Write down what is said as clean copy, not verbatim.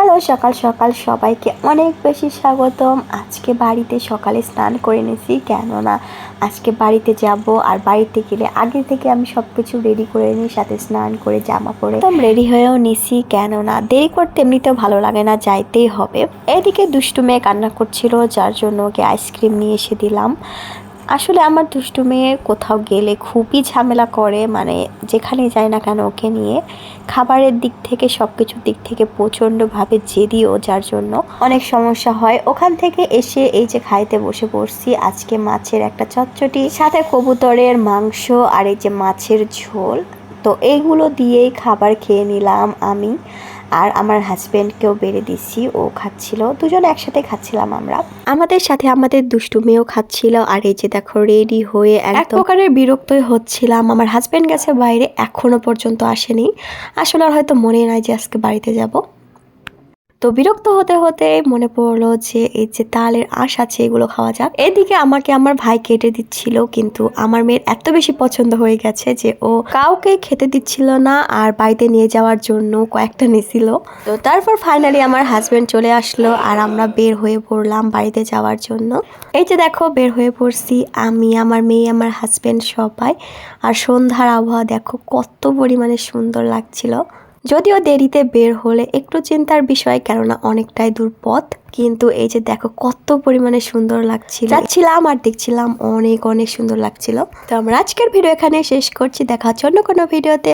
Hello সকাল সকাল সবাইকে অনেক বেশি স্বাগতম। আজকে বাড়িতে সকালে স্নান করে নিয়েছি, কেননা আজকে বাড়িতে যাব। আর বাড়িতে গেলে আগে থেকে আমি সব কিছু রেডি করে নিই, সাথে স্নান করে জামা পরে একদম রেডি হয়েও নিছি, কেননা দেরি করতে এমনিতেও ভালো লাগে না, যাইতেই হবে। এদিকে দুষ্টু মেয়ে কান্না করছিল, যার জন্য ওকে আইসক্রিম নিয়ে এসে দিলাম। আসলে আমার দুষ্টু মেয়ে কোথাও গেলে খুবই ঝামেলা করে, মানে যেখানে যায় না কেন ওকে নিয়ে খাবারের দিক থেকে সব কিছুর দিক থেকে প্রচণ্ডভাবে জেদিও, যার জন্য অনেক সমস্যা হয়। ওখান থেকে এসে এই যে খাইতে বসে পড়ছি। আজকে মাছের একটা চটচটি, সাথে কবুতরের মাংস আর এই যে মাছের ঝোল। তো এইগুলো দিয়েই খাবার খেয়ে নিলাম আমি, আর আমার হাজবেন্ডকেও বেড়ে দিচ্ছি, ও খাচ্ছিল, দুজনে একসাথে খাচ্ছিলাম আমরা। আমাদের সাথে আমাদের দুষ্টু মেয়েও খাচ্ছিল। আর এই যে দেখো রেডি হয়ে এক প্রকারের বিরক্তই হচ্ছিলাম। আমার হাজবেন্ড গেছে বাইরে, এখনো পর্যন্ত আসেনি। আসলে আর হয়তো মনে নাই যে আজকে বাড়িতে যাব। তো বিরক্ত হতে হতে মনে পড়লো যে এই যে তালের আঁশ আছে, এগুলো খাওয়া যাক। এদিকে আমাকে আমার ভাই কেটে দিচ্ছিল, কিন্তু আমার মেয়ের এত বেশি পছন্দ হয়ে গেছে যে ও কাউকে খেতে দিচ্ছিল না, আর বাড়িতে নিয়ে যাওয়ার জন্য কয়েকটা নিছিল। তো তারপর ফাইনালি আমার হাজবেন্ড চলে আসলো, আর আমরা বের হয়ে পড়লাম বাড়িতে যাওয়ার জন্য। এই যে দেখো বের হয়ে পড়ছি আমি, আমার মেয়ে, আমার হাজবেন্ড সবাই। আর সন্ধ্যার আবহাওয়া দেখো কত পরিমাণে সুন্দর লাগছিল। যদিও দেরিতে বের হলে একটু চিন্তার বিষয়, কেননা অনেকটাই দূর পথ, কিন্তু এই যে দেখো কত পরিমাণে সুন্দর লাগছিল। যাচ্ছিলাম আর দেখছিলাম অনেক অনেক সুন্দর লাগছিল। তো আমরা আজকের ভিডিও এখানে শেষ করছি, দেখা হচ্ছে অন্য কোনো ভিডিওতে।